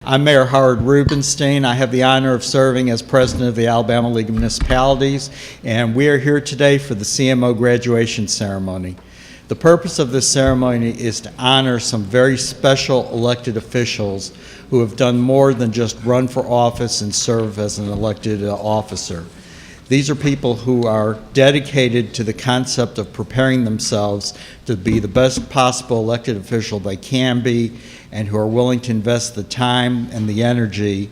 I'm Mayor Howard Rubenstein. I have the honor of serving as president of the Alabama League of Municipalities, and we are here today for the CMO graduation ceremony. The purpose of this ceremony is to honor some very special elected officials who have done more than just run for office and serve as an elected officer. These are people who are dedicated to the concept of preparing themselves to be the best possible elected official they can be, and who are willing to invest the time and the energy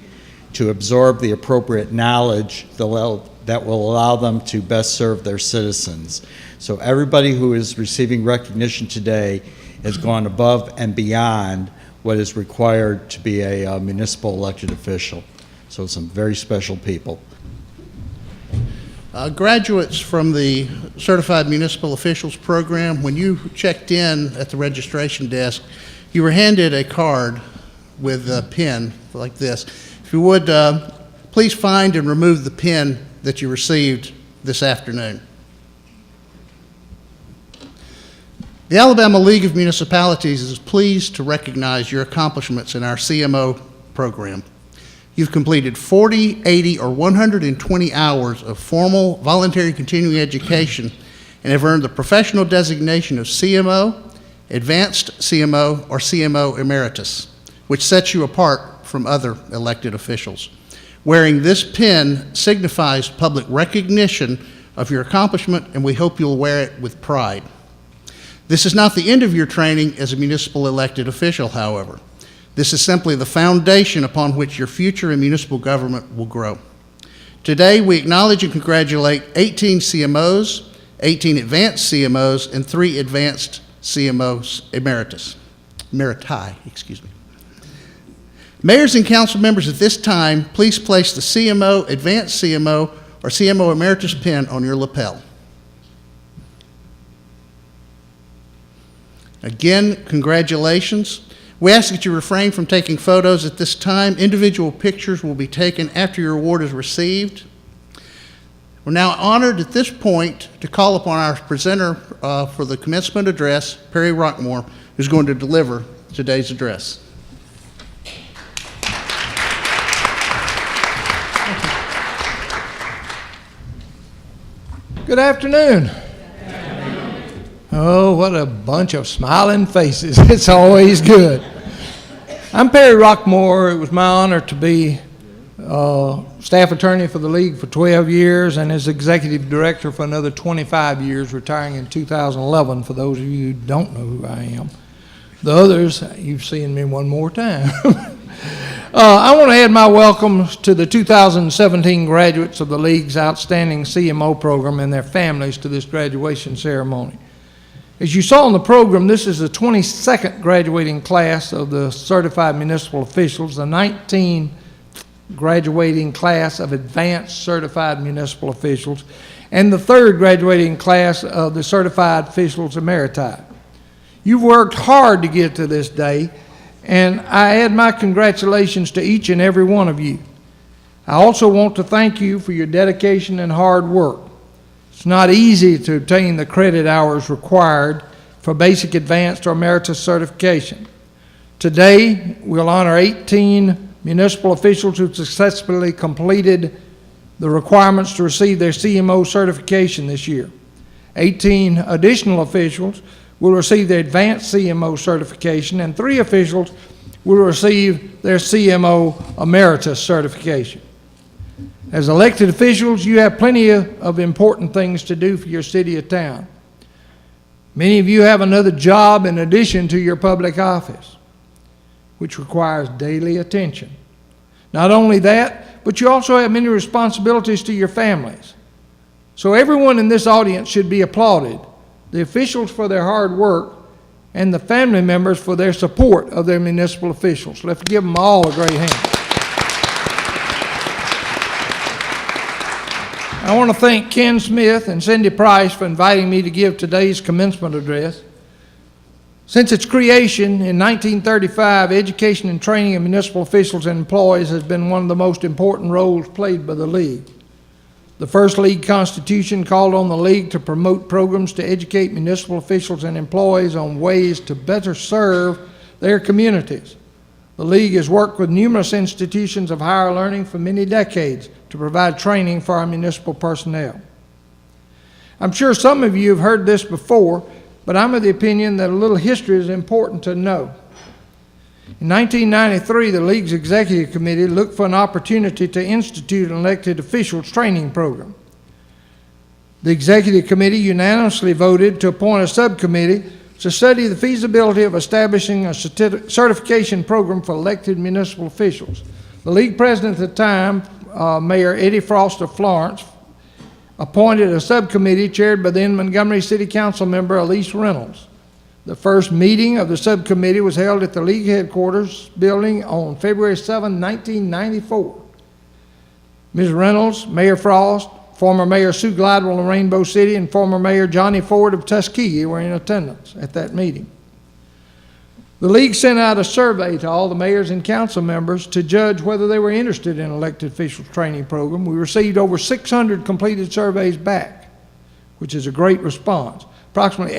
to absorb the appropriate knowledge that will allow them to best serve their citizens. So everybody who is receiving recognition today has gone above and beyond what is required to be a municipal elected official. So some very special people. Graduates from the Certified Municipal Officials Program, when you checked in at the registration desk, you were handed a card with a pin like this. If you would, please find and remove the pin that you received this afternoon. The Alabama League of Municipalities is pleased to recognize your accomplishments in our CMO program. You've completed 40, 80, or 120 hours of formal voluntary continuing education and have earned the professional designation of CMO, Advanced CMO, or CMO Emeritus, which sets you apart from other elected officials. Wearing this pin signifies public recognition of your accomplishment, and we hope you'll wear it with pride. This is not the end of your training as a municipal elected official, however. This is simply the foundation upon which your future in municipal government will grow. Today, we acknowledge and congratulate 18 CMOs, 18 advanced CMOs, and 3 advanced CMOs emeriti. Mayors and council members at this time, please place the CMO, advanced CMO, or CMO emeritus pin on your lapel. Again, congratulations. We ask that you refrain from taking photos at this time. Individual pictures will be taken after your award is received. We're now honored at this point to call upon our presenter for the commencement address, Perry Rockmore, who's going to deliver today's address. Good afternoon. Oh, what a bunch of smiling faces. It's always good. I'm Perry Rockmore. It was my honor to be staff attorney for the league for 12 years and as executive director for another 25 years, retiring in 2011, for those of you who don't know who I am. The others, you've seen me one more time. I want to add my welcomes to the 2017 graduates of the league's outstanding CMO program and their families to this graduation ceremony. As you saw in the program, this is the 22nd graduating class of the Certified Municipal Officials, the 19th graduating class of Advanced Certified Municipal Officials, and the 3rd graduating class of the Certified Officials Emeriti. You've worked hard to get to this day, and I add my congratulations to each and every one of you. I also want to thank you for your dedication and hard work. It's not easy to obtain the credit hours required for basic, advanced, or emeritus certification. Today, we'll honor 18 municipal officials who successfully completed the requirements to receive their CMO certification this year. 18 additional officials will receive their advanced CMO certification, and 3 officials will receive their CMO emeritus certification. As elected officials, you have plenty of important things to do for your city or town. Many of you have another job in addition to your public office, which requires daily attention. Not only that, but you also have many responsibilities to your families. So everyone in this audience should be applauded, the officials for their hard work and the family members for their support of their municipal officials. Let's give them all a great hand. I want to thank Ken Smith and Cindy Price for inviting me to give today's commencement address. Since its creation in 1935, education and training of municipal officials and employees has been one of the most important roles played by the League. The first League Constitution called on the League to promote programs to educate municipal officials and employees on ways to better serve their communities. The League has worked with numerous institutions of higher learning for many decades to provide training for our municipal personnel. I'm sure some of you have heard this before, but I'm of the opinion that a little history is important to know. In 1993, the League's Executive Committee looked for an opportunity to institute an elected officials training program. The Executive Committee unanimously voted to appoint a subcommittee to study the feasibility of establishing a certification program for elected municipal officials. The League president at the time, Mayor Eddie Frost of Florence, appointed a subcommittee chaired by then Montgomery City Council member Elise Reynolds. The first meeting of the subcommittee was held at the League headquarters building on February 7, 1994. Ms. Reynolds, Mayor Frost, former Mayor Sue Glidewell of Rainbow City, and former Mayor Johnny Ford of Tuskegee were in attendance at that meeting. The League sent out a survey to all the mayors and council members to judge whether they were interested in an elected officials training program. We received over 600 completed surveys back, which is a great response. Approximately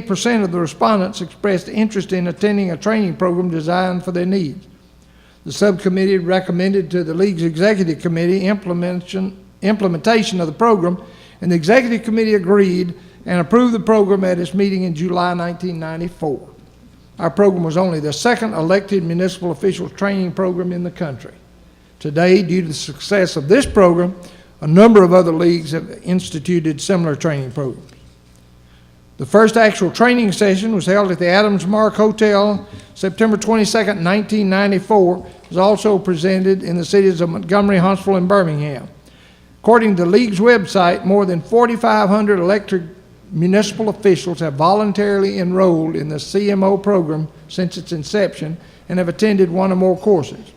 88% of the respondents expressed interest in attending a training program designed for their needs. The subcommittee recommended to the League's Executive Committee implementation of the program, and the Executive Committee agreed and approved the program at its meeting in July 1994. Our program was only the second elected municipal officials training program in the country. Today, due to the success of this program, a number of other leagues have instituted similar training programs. The first actual training session was held at the Adams Mark Hotel, September 22, 1994. It was also presented in the cities of Montgomery, Huntsville, and Birmingham. According to the League's website, more than 4,500 elected municipal officials have voluntarily enrolled in the CMO program since its inception and have attended one or more courses.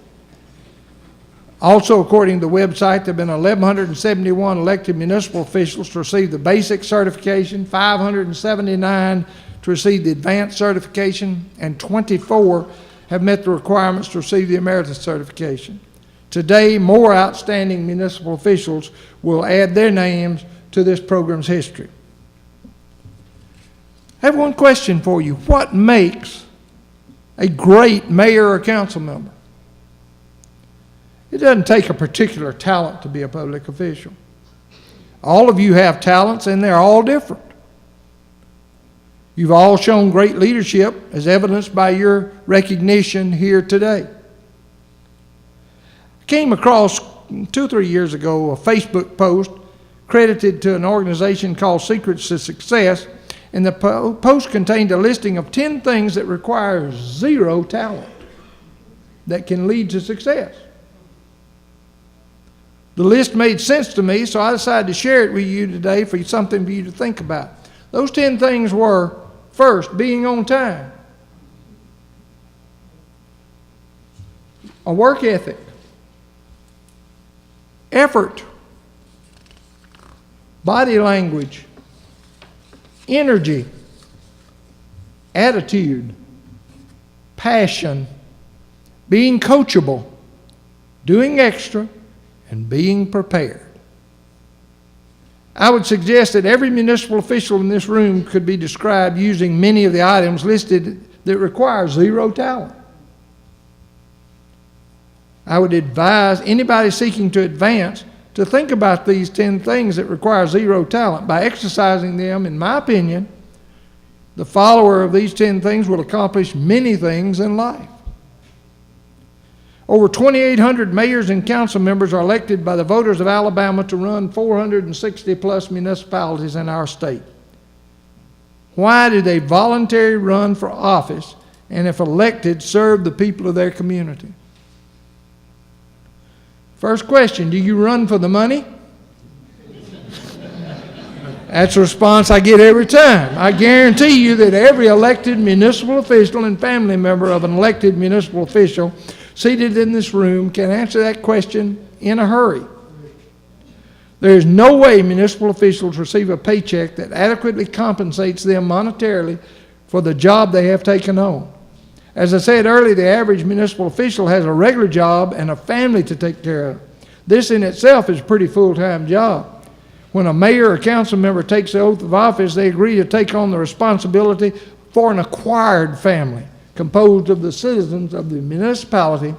Also, according to the website, there have been 1,171 elected municipal officials to receive the basic certification, 579 to receive the advanced certification, and 24 have met the requirements to receive the emeritus certification. Today, more outstanding municipal officials will add their names to this program's history. I have one question for you. What makes a great mayor or council member? It doesn't take a particular talent to be a public official. All of you have talents, and they're all different. You've all shown great leadership, as evidenced by your recognition here today. I came across 2 or 3 years ago a Facebook post credited to an organization called Secrets to Success, and the post contained a listing of 10 things that require zero talent that can lead to success. The list made sense to me, so I decided to share it with you today for something for you to think about. Those 10 things were, first, being on time, a work ethic, effort, body language, energy, attitude, passion, being coachable, doing extra, and being prepared. I would suggest that every municipal official in this room could be described using many of the items listed that require zero talent. I would advise anybody seeking to advance to think about these 10 things that require zero talent. By exercising them, in my opinion, the follower of these 10 things will accomplish many things in life. Over 2,800 mayors and council members are elected by the voters of Alabama to run 460 plus municipalities in our state. Why do they voluntarily run for office, and if elected, serve the people of their community? First question, do you run for the money? That's a response I get every time. I guarantee you that every elected municipal official and family member of an elected municipal official seated in this room can answer that question in a hurry. There is no way municipal officials receive a paycheck that adequately compensates them monetarily for the job they have taken on. As I said earlier, the average municipal official has a regular job and a family to take care of. This in itself is a pretty full-time job. When a mayor or council member takes the oath of office, they agree to take on the responsibility for an acquired family. composed of the citizens of the municipality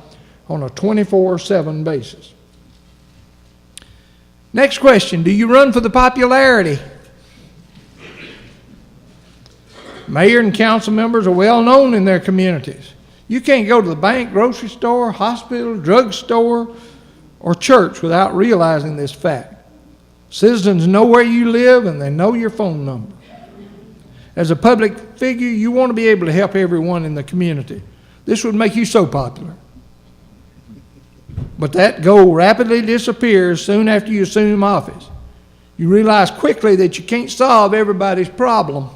on a 24/7 basis. Next question, do you run for the popularity? Mayor and council members are well known in their communities. You can't go to the bank, grocery store, hospital, drugstore, or church without realizing this fact. Citizens know where you live and they know your phone number. As a public figure, you want to be able to help everyone in the community. This would make you so popular. But that goal rapidly disappears soon after you assume office. You realize quickly that you can't solve everybody's problem.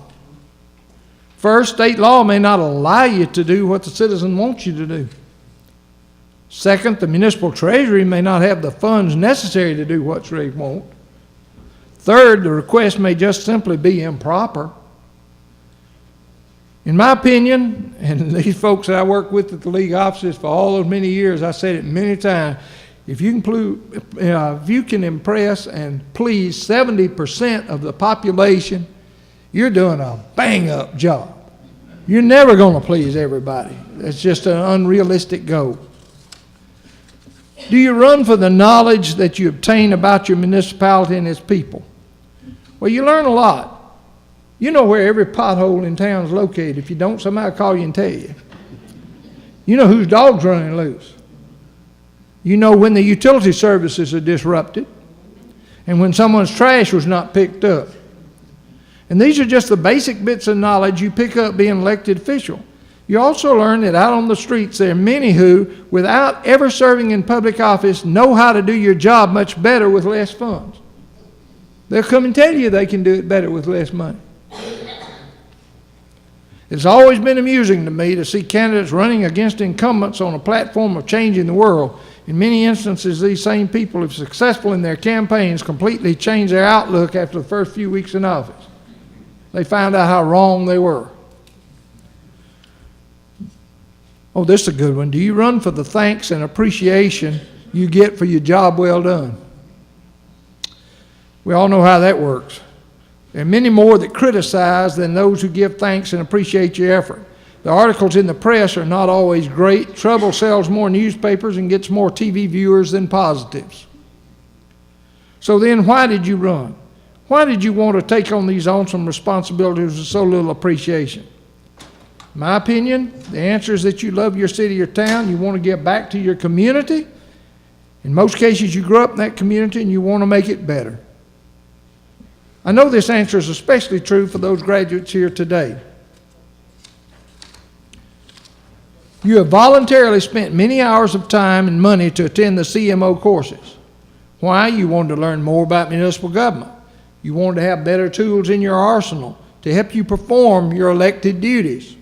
First, state law may not allow you to do what the citizen wants you to do. Second, the municipal treasury may not have the funds necessary to do what they want. Third, the request may just simply be improper. In my opinion, and these folks that I work with at the league offices for all those many years, I said it many times, if you can impress and please 70% of the population, you're doing a bang-up job. You're never going to please everybody. It's just an unrealistic goal. Do you run for the knowledge that you obtain about your municipality and its people? Well, you learn a lot. You know where every pothole in town is located. If you don't, somebody will call you and tell you. You know whose dog's running loose. You know when the utility services are disrupted and when someone's trash was not picked up. And these are just the basic bits of knowledge you pick up being an elected official. You also learn that out on the streets there are many who, without ever serving in public office, know how to do your job much better with less funds. They'll come and tell you they can do it better with less money. It's always been amusing to me to see candidates running against incumbents on a platform of changing the world. In many instances, these same people, if successful in their campaigns, completely change their outlook after the first few weeks in office. They found out how wrong they were. Oh, this is a good one. Do you run for the thanks and appreciation you get for your job well done? We all know how that works. There are many more that criticize than those who give thanks and appreciate your effort. The articles in the press are not always great. Trouble sells more newspapers and gets more TV viewers than positives. So then, why did you run? Why did you want to take on these awesome responsibilities with so little appreciation? In my opinion, the answer is that you love your city or town, you want to give back to your community. In most cases, you grew up in that community and you want to make it better. I know this answer is especially true for those graduates here today. You have voluntarily spent many hours of time and money to attend the CMO courses. Why? You wanted to learn more about municipal government. You wanted to have better tools in your arsenal to help you perform your elected duties.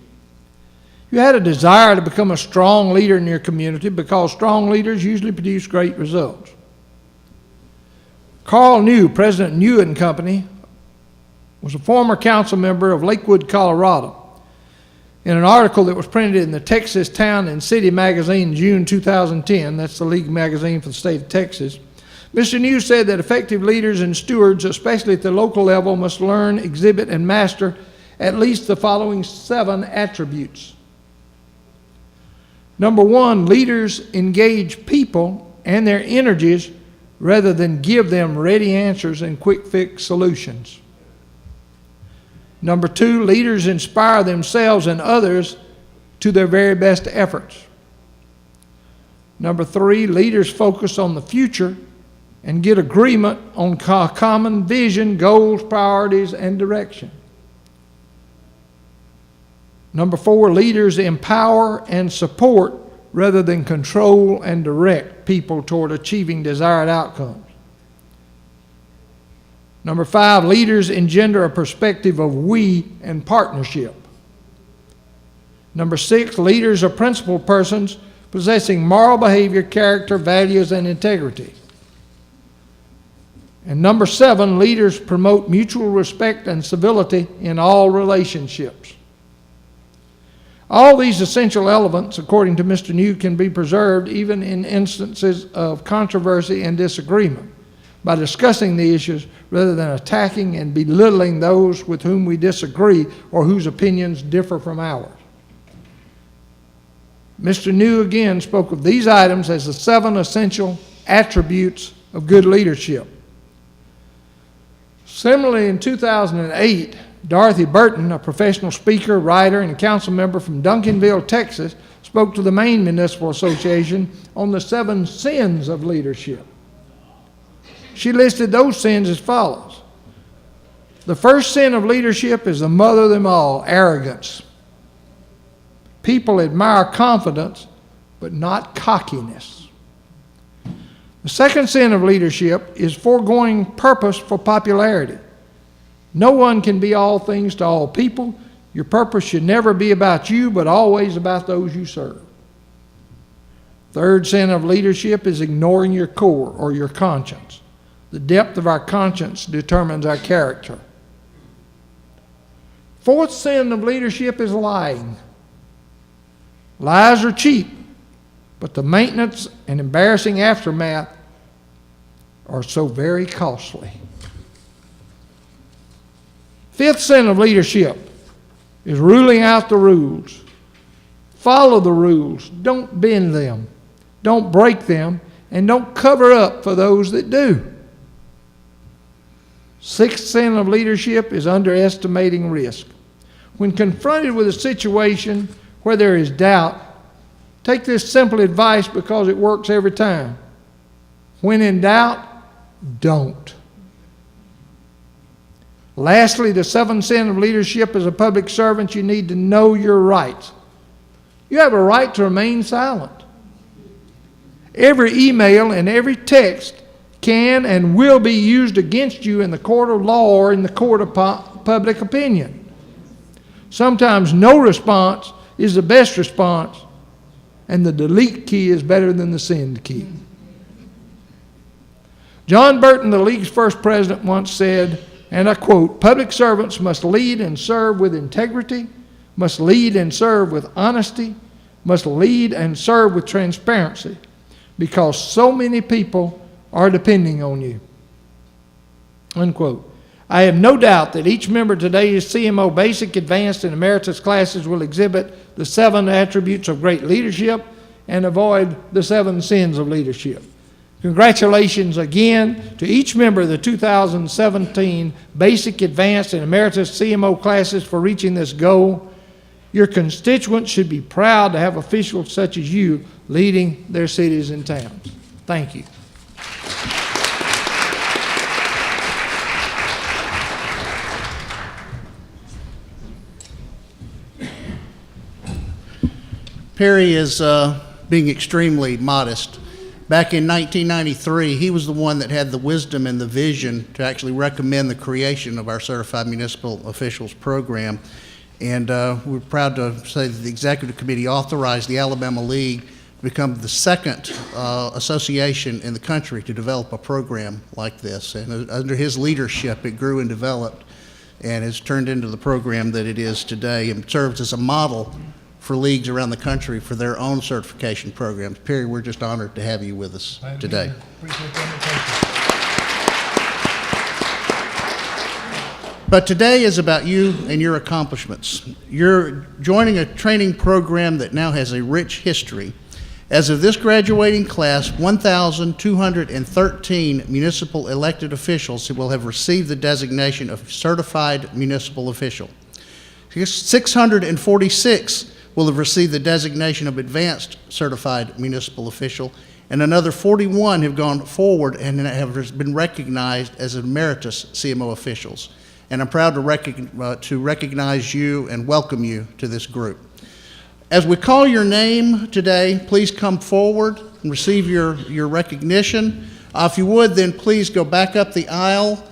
You had a desire to become a strong leader in your community because strong leaders usually produce great results. Carl New, President of New & Company, was a former council member of Lakewood, Colorado. In an article that was printed in the Texas Town and City magazine in June 2010, that's the league magazine for the state of Texas, Mr. New said that effective leaders and stewards, especially at the local level, must learn, exhibit, and master at least the following 7 attributes. Number 1, leaders engage people and their energies rather than give them ready answers and quick fix solutions. Number 2, leaders inspire themselves and others to their very best efforts. Number 3, leaders focus on the future and get agreement on common vision, goals, priorities, and direction. Number 4, leaders empower and support rather than control and direct people toward achieving desired outcomes. Number 5, leaders engender a perspective of we and partnership. Number 6, leaders are principled persons possessing moral behavior, character, values, and integrity. And number 7, leaders promote mutual respect and civility in all relationships. All these essential elements, according to Mr. New, can be preserved even in instances of controversy and disagreement by discussing the issues rather than attacking and belittling those with whom we disagree or whose opinions differ from ours. Mr. New again spoke of these items as the 7 essential attributes of good leadership. Similarly, in 2008, Dorothy Burton, a professional speaker, writer, and council member from Duncanville, Texas, spoke to the Maine Municipal Association on the 7 sins of leadership. She listed those sins as follows. The first sin of leadership is the mother of them all, arrogance. People admire confidence, but not cockiness. The second sin of leadership is foregoing purpose for popularity. No one can be all things to all people. Your purpose should never be about you, but always about those you serve. Third sin of leadership is ignoring your core or your conscience. The depth of our conscience determines our character. Fourth sin of leadership is lying. Lies are cheap, but the maintenance and embarrassing aftermath are so very costly. Fifth sin of leadership is ruling out the rules. Follow the rules. Don't bend them. Don't break them. And don't cover up for those that do. Sixth sin of leadership is underestimating risk. When confronted with a situation where there is doubt, take this simple advice because it works every time. When in doubt, don't. Lastly, the seventh sin of leadership as a public servant, you need to know your rights. You have a right to remain silent. Every email and every text can and will be used against you in the court of law or in the court of public opinion. Sometimes no response is the best response, and the delete key is better than the send key. John Burton, the league's first president, once said, and I quote, "Public servants must lead and serve with integrity, must lead and serve with honesty, must lead and serve with transparency, because so many people are depending on you." Unquote. I have no doubt that each member of today's CMO Basic, Advanced, and Emeritus classes will exhibit the 7 attributes of great leadership and avoid the 7 sins of leadership. Congratulations again to each member of the 2017 Basic, Advanced, and Emeritus CMO classes for reaching this goal. Your constituents should be proud to have officials such as you leading their cities and towns. Thank you. Perry is being extremely modest. Back in 1993, he was the one that had the wisdom and the vision to actually recommend the creation of our Certified Municipal Officials program. And we're proud to say that the Executive Committee authorized the Alabama League to become the second association in the country to develop a program like this. And under his leadership, it grew and developed and has turned into the program that it is today and serves as a model for leagues around the country for their own certification programs. Perry, we're just honored to have you with us today. Appreciate the invitation. But today is about you and your accomplishments. You're joining a training program that now has a rich history. As of this graduating class, 1,213 municipal elected officials will have received the designation of Certified Municipal Official. 646 will have received the designation of Advanced Certified Municipal Official, and another 41 have gone forward and have been recognized as emeritus CMO officials. And I'm proud to recognize you and welcome you to this group. As we call your name today, please come forward and receive your recognition. If you would, then please go back up the aisle.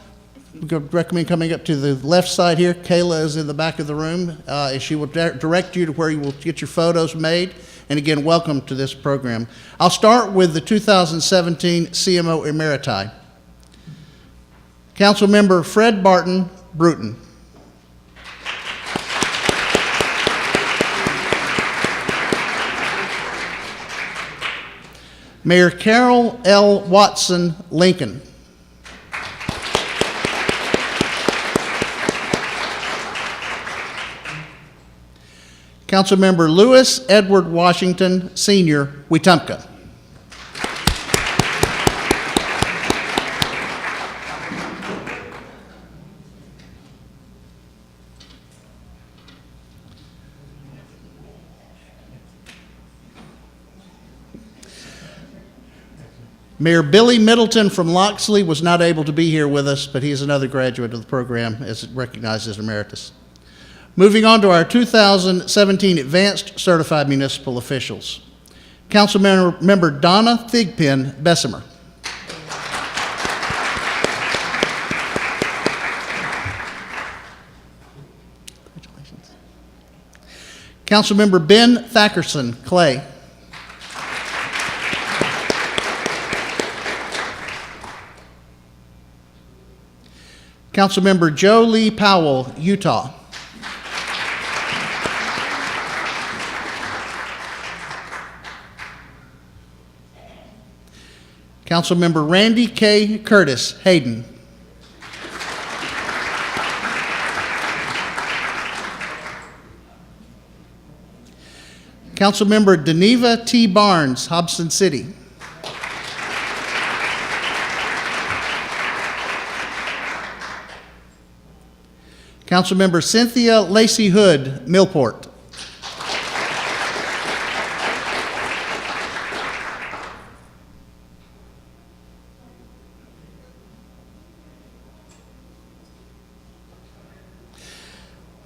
I recommend coming up to the left side here. Kayla is in the back of the room, and she will direct you to where you will get your photos made. And again, welcome to this program. I'll start with the 2017 CMO Emeriti. Council Member Fred Barton Bruton. Mayor Carol L. Watson Lincoln. Councilmember Lewis Edward Washington, Sr., Wetumpka. Mayor Billy Middleton from Loxley was not able to be here with us, but he is another graduate of the program as recognized as emeritus. Moving on to our 2017 Advanced Certified Municipal Officials. Councilmember Donna Thigpen Bessemer. Congratulations. Councilmember Ben Thackerson Clay. Councilmember Joe Lee Powell, Utah. Councilmember Randy K. Curtis, Hayden. Councilmember Deneva T. Barnes, Hobson City. Councilmember Cynthia Lacey Hood, Millport.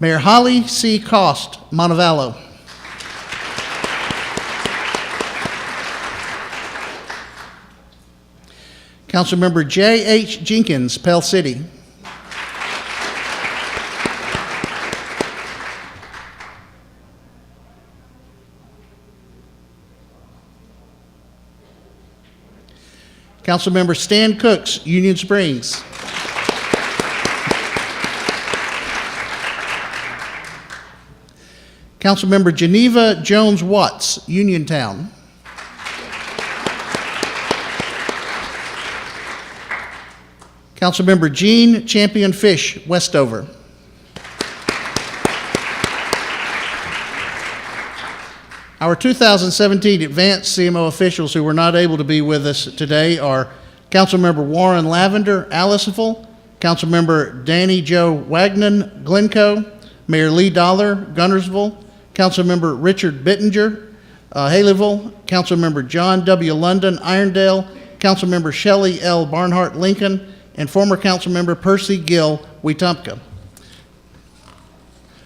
Mayor Holly C. Cost, Montevallo. Councilmember J. H. Jenkins, Pell City. Councilmember Stan Cooks, Union Springs. Councilmember Geneva Jones Watts, Uniontown. Councilmember Jean Champion Fish, Westover. Our 2017 advanced CMO officials who were not able to be with us today are Councilmember Warren Lavender, Allisonville, Councilmember Danny Joe Wagnon, Glencoe, Mayor Lee Dollar, Gunnersville, Councilmember Richard Bittinger, Haleyville, Councilmember John W. London, Irondale, Councilmember Shelley L. Barnhart, Lincoln, and former Councilmember Percy Gill, Wetumpka.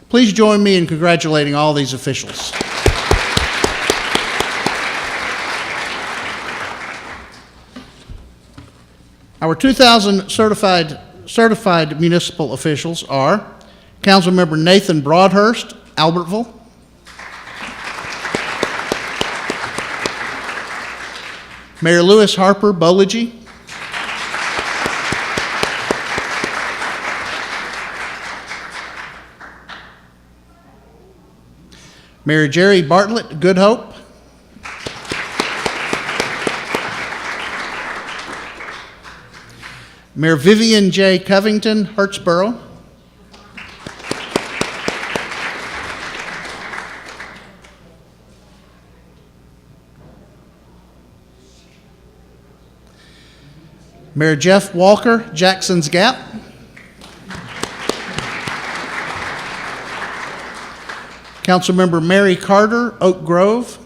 Please join me in congratulating all these officials. Our 2000 certified municipal officials are Councilmember Nathan Broadhurst, Albertville. Mayor Lewis Harper, Boligy. Mayor Jerry Bartlett, Good Hope. Mayor Vivian J. Covington, Hurtsboro. Mayor Jeff Walker, Jackson's Gap. Councilmember Mary Carter, Oak Grove.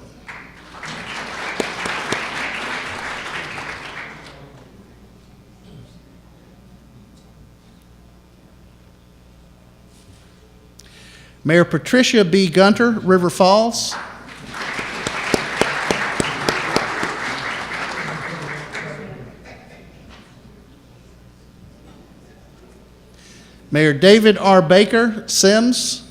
Mayor Patricia B. Gunter, River Falls. Mayor David R. Baker, Sims.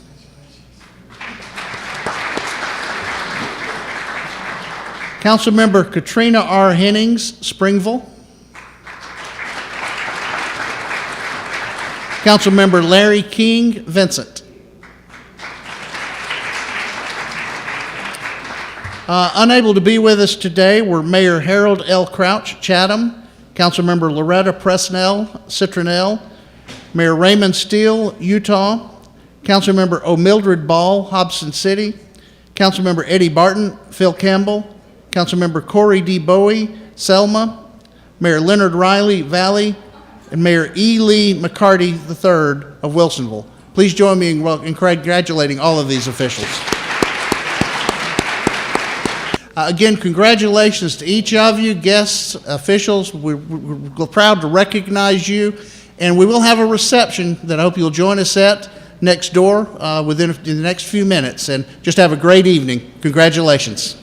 Councilmember Katrina R. Hennings, Springville. Councilmember Larry King, Vincent. Unable to be with us today were Mayor Harold L. Crouch, Chatham, Councilmember Loretta Presnell, Citronelle, Mayor Raymond Steele, Utah, Councilmember O'Mildred Ball, Hobson City, Councilmember Eddie Barton, Phil Campbell, Councilmember Corey D. Bowie, Selma, Mayor Leonard Riley, Valley, and Mayor E. Lee McCarty III of Wilsonville. Please join me in congratulating all of these officials. Again, congratulations to each of you, guests, officials. We're proud to recognize you, and we will have a reception that I hope you'll join us at next door in the next few minutes. And just have a great evening. Congratulations.